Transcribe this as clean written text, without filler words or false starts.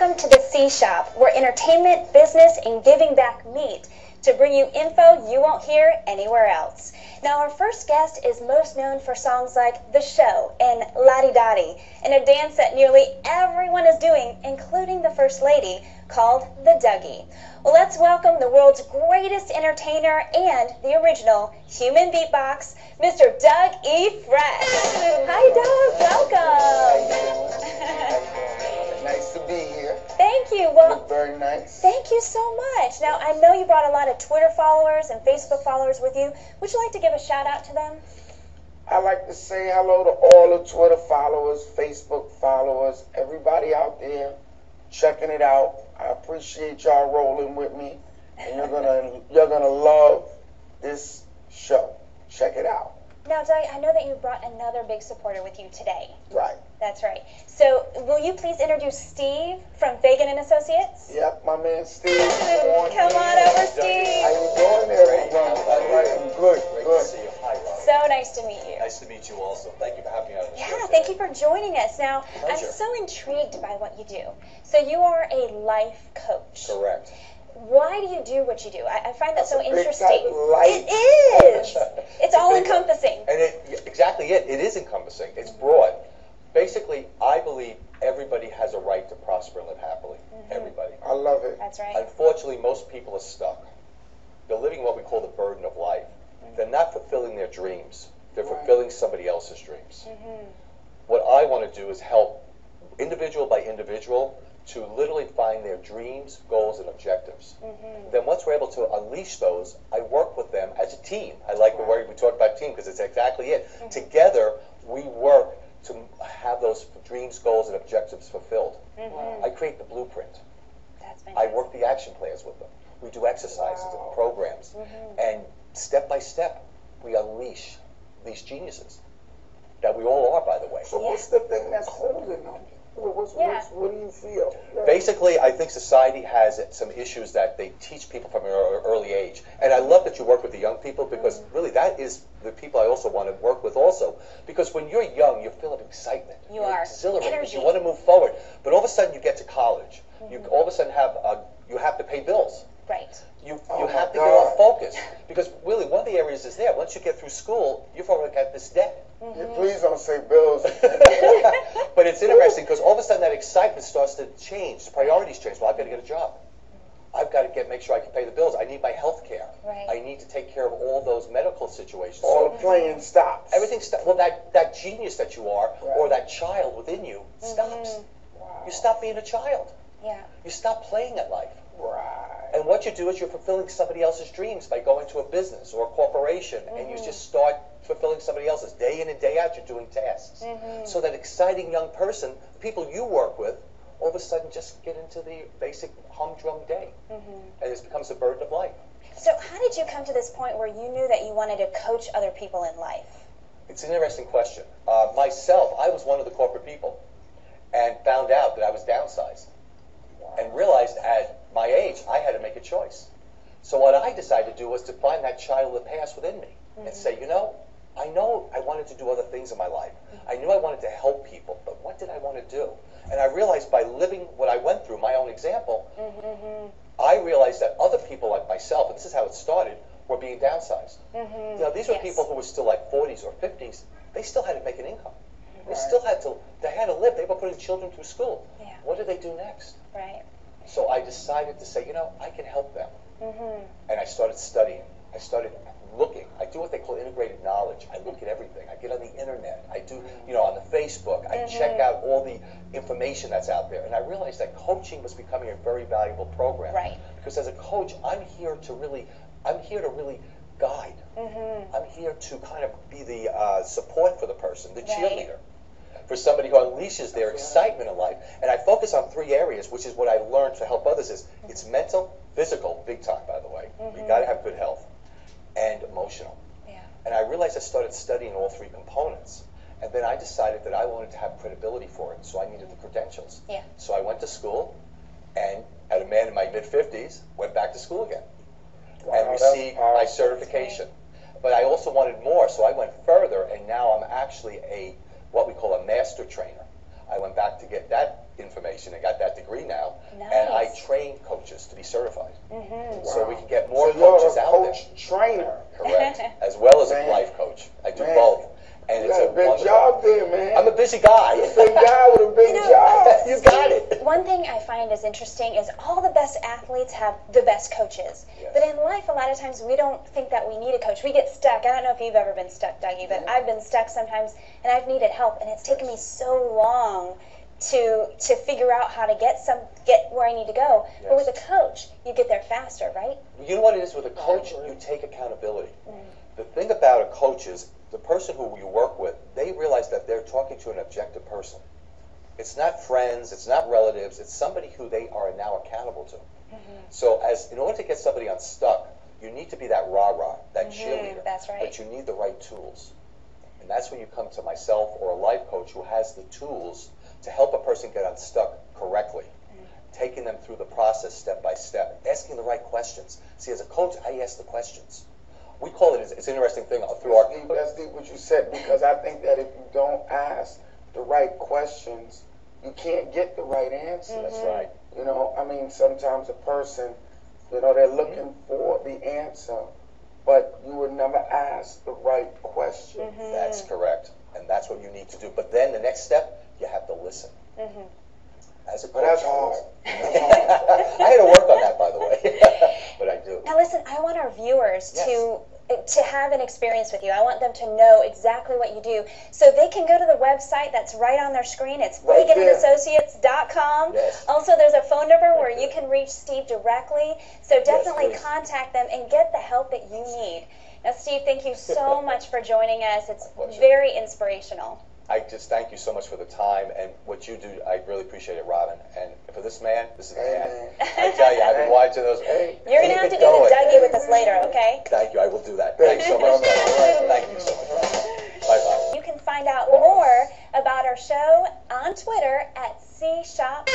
welcome to the C Shop, where entertainment, business, and giving back meet to bring you info you won't hear anywhere else. Now, our first guest is most known for songs like The Show and Lottie Dottie, and a dance that nearly everyone is doing, including the First Lady, called the Dougie. Well, let's welcome the world's greatest entertainer and the original human beatbox, Mr. Doug E. Fresh. Hi, Doug. Welcome. Nice to be here. Thank you. You Well, look very nice. thank you so much. Now, I know you brought a lot of Twitter followers and Facebook followers with you. Would you like to give a shout out to them? I like to say hello to all the Twitter followers, Facebook followers, everybody out there checking it out. I appreciate y'all rolling with me, and you're gonna love this show. Check it out. Now, Doug, I know that you brought another big supporter with you today. Right. That's right. So, will you please introduce Steve from Fagan and Associates? Yep, my man Steve. Come on over, Steve. How you doing there, bro? I'm good. Great Good. to see you. Hi, Rob. So nice to meet you. Nice to meet you also. Thank you for having me on the show. Yeah, thank you for joining us. Now, Pleasure. I'm so intrigued by what you do. So, you are a life coach. Correct. Why do you do what you do? I find that That's so a big interesting. type of life. It is. It's all big one. encompassing. And exactly it. It is encompassing. It's broad. Basically, I believe everybody has a right to prosper and live happily. Everybody. I love it. That's right. Unfortunately, most people are stuck. They're living what we call the burden of life. They're not fulfilling their dreams. They're fulfilling somebody else's dreams. What I want to do is help individual by individual to literally find their dreams, goals, and objectives. Then once we're able to unleash those, I work with them as a team. I like the word we talk about team because it's exactly it. Together, we work to have those dreams, goals, and objectives fulfilled. I create the blueprint. That's I fantastic. work the action plans with them. We do exercises and programs. And step by step, we unleash these geniuses that we all are, by the way. So what's the thing that's holding them? What do you feel? Basically, I think society has some issues that they teach people from an early age. And I love that you work with the young people because really that is the people I also want to work with also. Because when you're young, you're full of excitement. You are. Exhilarated. Energy. You want to move forward. But all of a sudden you get to college. You all of a sudden you have to pay bills. Right. You Oh have my to get God. on focus. Because really one of the areas is there. Once you get through school, you've already got this debt. Please don't say bills. But it's interesting because all of a sudden that excitement starts to change. Priorities change. Well, I've got to get a job. I've got to make sure I can pay the bills. I need my health care. Right. I need to take care of all those medical situations. All So the playing stops. everything well, that genius that you are or that child within you stops. Wow. You stop being a child. Yeah. You stop playing at life. Right. And what you do is you're fulfilling somebody else's dreams by going to a business or a corporation, and you just start fulfilling somebody else's. Day in and day out, you're doing tasks. So that exciting young person, the people you work with, all of a sudden just get into the basic humdrum day. And it becomes a burden of life. So, how did you come to this point where you knew that you wanted to coach other people in life? It's an interesting question. Myself, I was one of the corporate people and found out that I was downsized and realized at my age I had to make a choice. So what I decided to do was to find that child of the past within me and say, I know I wanted to do other things in my life. I knew I wanted to help people, but what did I want to do? And I realized by living what I went through, my own example, I realized that other people like myself, and this is how it started, were being downsized. These were people who were still like 40s or 50s. They still had to make an income. They still had to live. They were putting children through school. Yeah. What did they do next? Right. So I decided to say, I can help them. And I started studying. I started looking. I do what they call integrated knowledge. I look at everything. I get on the internet. I do, on the Facebook. I check out all the information that's out there. And I realized that coaching was becoming a very valuable program. Right. Because as a coach, I'm here to really guide. I'm here to kind of be the support for the person, the cheerleader. For somebody who unleashes their excitement in life. And I focus on 3 areas, which is what I learned to help others is it's mental, physical, big time, by the way. You got to have good health, and emotional. Yeah. And I realized I started studying all 3 components. And then I decided that I wanted to have credibility for it, so I needed the credentials. Yeah. So I went to school, and as a man in my mid-50s, went back to school again. And received my certification. But I also wanted more, so I went further, and now I'm actually what we call a master trainer. I went back to get that information and got that degree now. And I train coaches to be certified. So we can get more coaches out there. Coach trainer. Correct. As well as a life coach. I do both. And You it's got a big job there, man. I'm a busy guy. Big guy with a big job. You got it. One thing I find is interesting is all the best athletes have the best coaches. Yes. But in life, a lot of times we don't think that we need a coach. We get stuck. I don't know if you've ever been stuck, Dougie, but I've been stuck sometimes, and I've needed help, and it's taken me so long to figure out how to get where I need to go. Yes. But with a coach, you get there faster, right? You know what it is with a coach? You take accountability. The thing about a coach is the person who you work with, they realize that they're talking to an objective person. It's not friends, it's not relatives, it's somebody who they are now accountable to. So in order to get somebody unstuck, you need to be that rah-rah, that cheerleader. That's right. But you need the right tools. And that's when you come to myself or a life coach who has the tools to help a person get unstuck correctly. Taking them through the process step by step, asking the right questions. See, as a coach, I ask the questions. We call it's an interesting thing through our... That's deep what you said, because I think that if you don't ask the right questions, you can't get the right answer. That's right. You know, I mean, sometimes a person, you know, they're looking for the answer, but you would never ask the right question. That's correct. And that's what you need to do. But then the next step, you have to listen. As a coach, But that's hard. I had to work on that, by the way. But I do. Now listen, I want our viewers to have an experience with you. I want them to know exactly what you do. So they can go to the website that's right on their screen. It's Right there. Faganandassociates.com. Yes. Also, there's a phone number where you can reach Steve directly. So definitely please. contact them and get the help that you need. Now, Steve, thank you so much for joining us. It's pleasure. very inspirational. I just thank you so much for the time and what you do. I really appreciate it, Robin. And for this man, this is the man. I tell you, I've been watching those. You're going to have to do the Dougie with us later, okay? Thank you. I will do that. Thanks so much. Thank you so much, Robin. Bye-bye. You can find out more about our show on Twitter at C Shop.